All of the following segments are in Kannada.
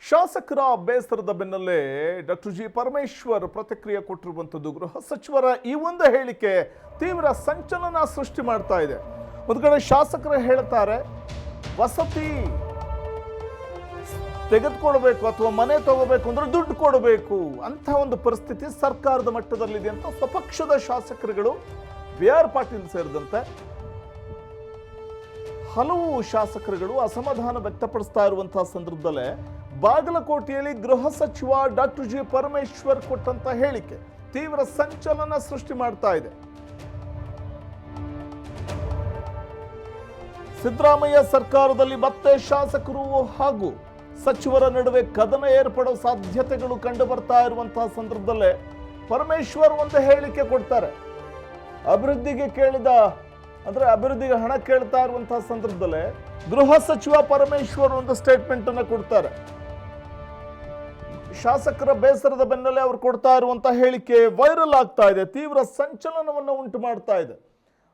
ಶಾಸಕರ ಬೇಸರದ ಬೆನ್ನಲ್ಲೇ ಡಾಕ್ಟರ್ ಜಿ ಪರಮೇಶ್ವರ್ ಪ್ರತಿಕ್ರಿಯೆ ಕೊಟ್ಟಿರುವಂಥದ್ದು ಗೃಹ ಸಚಿವರ ಈ ಒಂದು ಹೇಳಿಕೆ ತೀವ್ರ ಸಂಚಲನ ಸೃಷ್ಟಿ ಮಾಡ್ತಾ ಇದೆ. ಒಂದು ಕಡೆ ಶಾಸಕರು ಹೇಳ್ತಾರೆ ವಸತಿ ತೆಗೆದುಕೊಳ್ಬೇಕು ಅಥವಾ ಮನೆ ತಗೋಬೇಕು ಅಂದ್ರೆ ದುಡ್ಡು ಕೊಡಬೇಕು ಅಂತ ಒಂದು ಪರಿಸ್ಥಿತಿ ಸರ್ಕಾರದ ಮಟ್ಟದಲ್ಲಿದೆ ಅಂತ ಸ್ವಪಕ್ಷದ ಶಾಸಕರುಗಳು BR ಪಾಟೀಲ್ ಸೇರಿದಂತೆ ಹಲವು ಶಾಸಕರುಗಳು ಅಸಮಾಧಾನ ವ್ಯಕ್ತಪಡಿಸ್ತಾ ಇರುವಂತಹ ಸಂದರ್ಭದಲ್ಲೇ ಬಾಗಲಕೋಟೆಯಲ್ಲಿ ಗೃಹ ಸಚಿವ ಡಾಕ್ಟರ್ ಜಿ ಪರಮೇಶ್ವರ್ ಕೊಟ್ಟಂತ ಹೇಳಿಕೆ ತೀವ್ರ ಸಂಚಲನ ಸೃಷ್ಟಿ ಮಾಡ್ತಾ ಇದೆ. ಸಿದ್ದರಾಮಯ್ಯ ಸರ್ಕಾರದಲ್ಲಿ ಮತ್ತೆ ಶಾಸಕರು ಹಾಗೂ ಸಚಿವರ ನಡುವೆ ಕದನ ಏರ್ಪಡೋ ಸಾಧ್ಯತೆಗಳು ಕಂಡು ಬರ್ತಾ ಇರುವಂತಹ ಸಂದರ್ಭದಲ್ಲೇ ಪರಮೇಶ್ವರ್ ಒಂದು ಹೇಳಿಕೆ ಕೊಡ್ತಾರೆ. ಅಭಿವೃದ್ಧಿಗೆ ಹಣ ಕೇಳ್ತಾ ಇರುವಂತಹ ಸಂದರ್ಭದಲ್ಲೇ ಗೃಹ ಸಚಿವ ಪರಮೇಶ್ವರ್ ಒಂದು ಸ್ಟೇಟ್ಮೆಂಟ್ ಅನ್ನು ಕೊಡ್ತಾರೆ. ಶಾಸಕರ ಬೇಸರದ ಬೆನ್ನಲ್ಲೇ ಅವರು ಕೊಡ್ತಾ ಇರುವಂತಹ ಹೇಳಿಕೆ ವೈರಲ್ ಆಗ್ತಾ ಇದೆ, ತೀವ್ರ ಸಂಚಲನವನ್ನು ಉಂಟು ಮಾಡ್ತಾ ಇದೆ.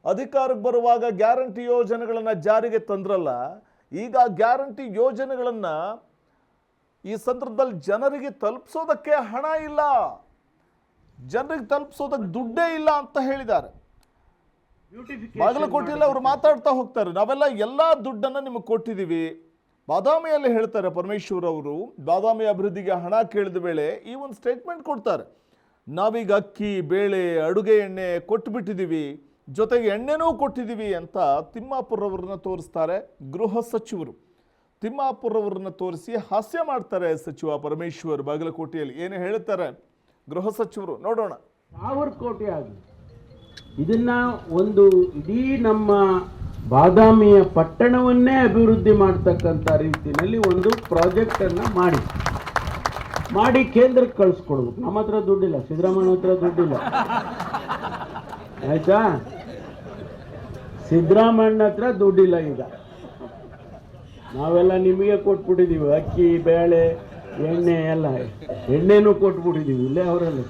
ಅಧಿಕಾರಕ್ಕೆ ಬರುವಾಗ ಗ್ಯಾರಂಟಿ ಯೋಜನೆಗಳನ್ನ ಜಾರಿಗೆ ತಂದ್ರಲ್ಲ, ಈಗ ಗ್ಯಾರಂಟಿ ಯೋಜನೆಗಳನ್ನ ಈ ಸಂದರ್ಭದಲ್ಲಿ ಜನರಿಗೆ ತಲುಪಿಸೋದಕ್ಕೆ ಹಣ ಇಲ್ಲ, ಜನರಿಗೆ ತಲುಪಿಸೋದಕ್ಕೆ ದುಡ್ಡೇ ಇಲ್ಲ ಅಂತ ಹೇಳಿದ್ದಾರೆ. ಬಾಗಲಕೋಟೆಯಲ್ಲಿ ಅವರು ಮಾತಾಡ್ತಾ ಹೋಗ್ತಾರೆ, ನಾವೆಲ್ಲ ಎಲ್ಲಾ ದುಡ್ಡನ್ನು ನಿಮಗೆ ಕೊಟ್ಟಿದ್ದೀವಿ. ಬಾದಾಮಿಯಲ್ಲಿ ಹೇಳ್ತಾರೆ ಪರಮೇಶ್ವರ್ ಅವರು, ಬಾದಾಮಿ ಅಭಿವೃದ್ಧಿಗೆ ಹಣ ಕೇಳಿದ ವೇಳೆ ಈ ಒಂದು ಸ್ಟೇಟ್ಮೆಂಟ್ ಕೊಡ್ತಾರೆ. ನಾವೀಗ ಅಕ್ಕಿ ಬೇಳೆ ಅಡುಗೆ ಎಣ್ಣೆ ಕೊಟ್ಟು ಬಿಟ್ಟಿದ್ದೀವಿ, ಜೊತೆಗೆ ಎಣ್ಣೆನೂ ಕೊಟ್ಟಿದ್ದೀವಿ ಅಂತ ತಿಮ್ಮಾಪುರ್ ಅವರನ್ನ ತೋರಿಸ್ತಾರೆ ಗೃಹ ಸಚಿವರು. ತಿಮ್ಮಾಪುರ್ ಅವರನ್ನ ತೋರಿಸಿ ಹಾಸ್ಯ ಮಾಡ್ತಾರೆ ಸಚಿವ ಪರಮೇಶ್ವರ್. ಬಾಗಲಕೋಟೆಯಲ್ಲಿ ಏನು ಹೇಳ್ತಾರೆ ಗೃಹ ಸಚಿವರು ನೋಡೋಣ. 1000 ಕೋಟಿ ಆಗಿದೆ. ಇದನ್ನ ಒಂದು ಇಡೀ ನಮ್ಮ ಬಾದಾಮಿಯ ಪಟ್ಟಣವನ್ನೇ ಅಭಿವೃದ್ಧಿ ಮಾಡ್ತಕ್ಕಂಥ ರೀತಿಯಲ್ಲಿ ಒಂದು ಪ್ರಾಜೆಕ್ಟ್ ಅನ್ನ ಮಾಡಿ ಕೇಂದ್ರಕ್ಕೆ ಕಳಿಸ್ಕೊಡ್ಬೇಕು. ನಮ್ಮ ಹತ್ರ ದುಡ್ಡಿಲ್ಲ, ಸಿದ್ದರಾಮಯ್ಯ ಹತ್ರ ದುಡ್ಡಿಲ್ಲ, ಆಯ್ತಾ? ಸಿದ್ದರಾಮಯ್ಯ ಹತ್ರ ದುಡ್ಡಿಲ್ಲ. ಈಗ ನಾವೆಲ್ಲ ನಿಮಗೆ ಕೊಟ್ಬಿಟ್ಟಿದ್ದೀವಿ, ಅಕ್ಕಿ ಬೇಳೆ ಎಣ್ಣೆ ಎಲ್ಲ, ಎಣ್ಣೆನೂ ಕೊಟ್ಬಿಟ್ಟಿದ್ದೀವಿ. ಇಲ್ಲೇ ಅವರಲ್ಲ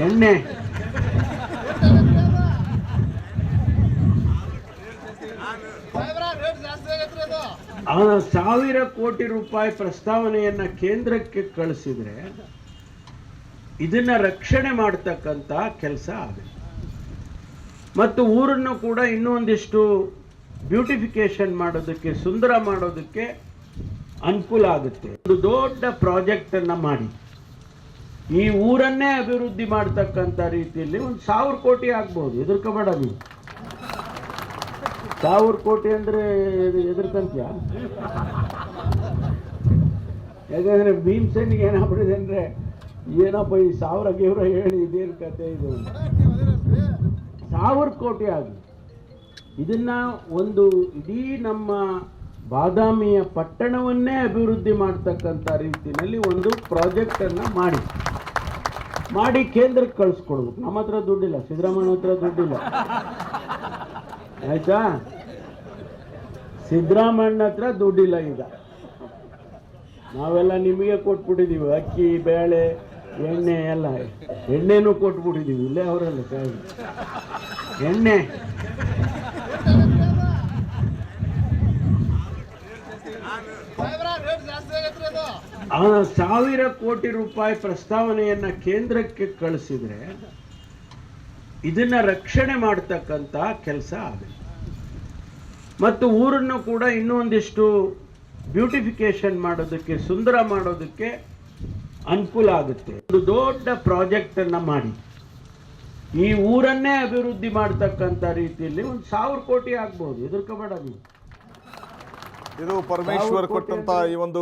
ಎಣ್ಣೆ ಅವನ 1000 ಕೋಟಿ ರೂಪಾಯಿ ಪ್ರಸ್ತಾವನೆಯನ್ನ ಕೇಂದ್ರಕ್ಕೆ ಕಳಿಸಿದ್ರೆ ಇದನ್ನ ರಕ್ಷಣೆ ಮಾಡತಕ್ಕಂತ ಕೆಲಸ ಆಗುತ್ತೆ. ಮತ್ತು ಊರನ್ನು ಕೂಡ ಇನ್ನೂ ಒಂದಿಷ್ಟು ಬ್ಯೂಟಿಫಿಕೇಶನ್ ಮಾಡೋದಕ್ಕೆ, ಸುಂದರ ಮಾಡೋದಕ್ಕೆ ಅನುಕೂಲ ಆಗುತ್ತೆ. ಒಂದು ದೊಡ್ಡ ಪ್ರಾಜೆಕ್ಟ್ ಅನ್ನ ಮಾಡಿ ಈ ಊರನ್ನೇ ಅಭಿವೃದ್ಧಿ ಮಾಡ್ತಕ್ಕಂಥ ರೀತಿಯಲ್ಲಿ ಒಂದು 1000 ಕೋಟಿ ಆಗ್ಬಹುದು. ಎದುರ್ಕೋಬೇಡ ನೀವು. 1000 ಕೋಟಿ ಅಂದ್ರೆ ಎದುರ್ಕಂತೀಯ? ಯಾಕಂದ್ರೆ ಭೀಮಸೇನಿಗೆ ಏನಾಗ್ಬಿಟ್ಟಿದೆ ಅಂದ್ರೆ, ಏನಪ್ಪ ಈ 1000 ಗೇವ್ರ ಹೇಳಿ ಇದೇನು ಕತೆ ಇದು. 1000 ಕೋಟಿ ಆಗಿ ಇದನ್ನ ಒಂದು ಇಡೀ ನಮ್ಮ ಬಾದಾಮಿಯ ಪಟ್ಟಣವನ್ನೇ ಅಭಿವೃದ್ಧಿ ಮಾಡ್ತಕ್ಕಂಥ ರೀತಿಯಲ್ಲಿ ಒಂದು ಪ್ರಾಜೆಕ್ಟ್ ಅನ್ನ ಮಾಡಿ ಕೇಂದ್ರಕ್ಕೆ ಕಳಿಸ್ಕೊಡ್ಬೇಕು. ನಮ್ಮ ಹತ್ರ ದುಡ್ಡಿಲ್ಲ, ಸಿದ್ದರಾಮಯ್ಯ ಹತ್ರ ದುಡ್ಡಿಲ್ಲ, ಆಯ್ತಾ? ಸಿದ್ದರಾಮಯ್ಯ ಹತ್ರ ದುಡ್ಡಿಲ್ಲ. ಈಗ ನಾವೆಲ್ಲ ನಿಮಗೆ ಕೊಟ್ಬಿಟ್ಟಿದ್ದೀವಿ, ಅಕ್ಕಿ ಬೇಳೆ ಎಣ್ಣೆ ಎಲ್ಲ, ಎಣ್ಣೆನೂ ಕೊಟ್ಬಿಟ್ಟಿದ್ದೀವಿ. ಇಲ್ಲೇ ಅವರಲ್ಲ ಎಣ್ಣೆ ಅವನ 1000 ಕೋಟಿ ರೂಪಾಯಿ ಪ್ರಸ್ತಾವನೆಯನ್ನ ಕೇಂದ್ರಕ್ಕೆ ಕಳಿಸಿದ್ರೆ ಇದನ್ನ ರಕ್ಷಣೆ ಮಾಡತಕ್ಕಂತ ಕೆಲಸ ಆಗುತ್ತೆ. ಮತ್ತು ಊರನ್ನು ಕೂಡ ಇನ್ನೂ ಒಂದಿಷ್ಟು ಬ್ಯೂಟಿಫಿಕೇಶನ್ ಮಾಡೋದಕ್ಕೆ, ಸುಂದರ ಮಾಡೋದಕ್ಕೆ ಅನುಕೂಲ ಆಗುತ್ತೆ. ಒಂದು ದೊಡ್ಡ ಪ್ರಾಜೆಕ್ಟ್ ಅನ್ನ ಮಾಡಿ ಈ ಊರನ್ನೇ ಅಭಿವೃದ್ಧಿ ಮಾಡ್ತಕ್ಕಂಥ ರೀತಿಯಲ್ಲಿ ಒಂದು 1000 ಕೋಟಿ ಆಗ್ಬಹುದು. ಎದುರ್ಕೋಬೇಡ ನೀವು. ಇದು ಪರಮೇಶ್ವರ್ ಕೊಟ್ಟಂತ ಈ ಒಂದು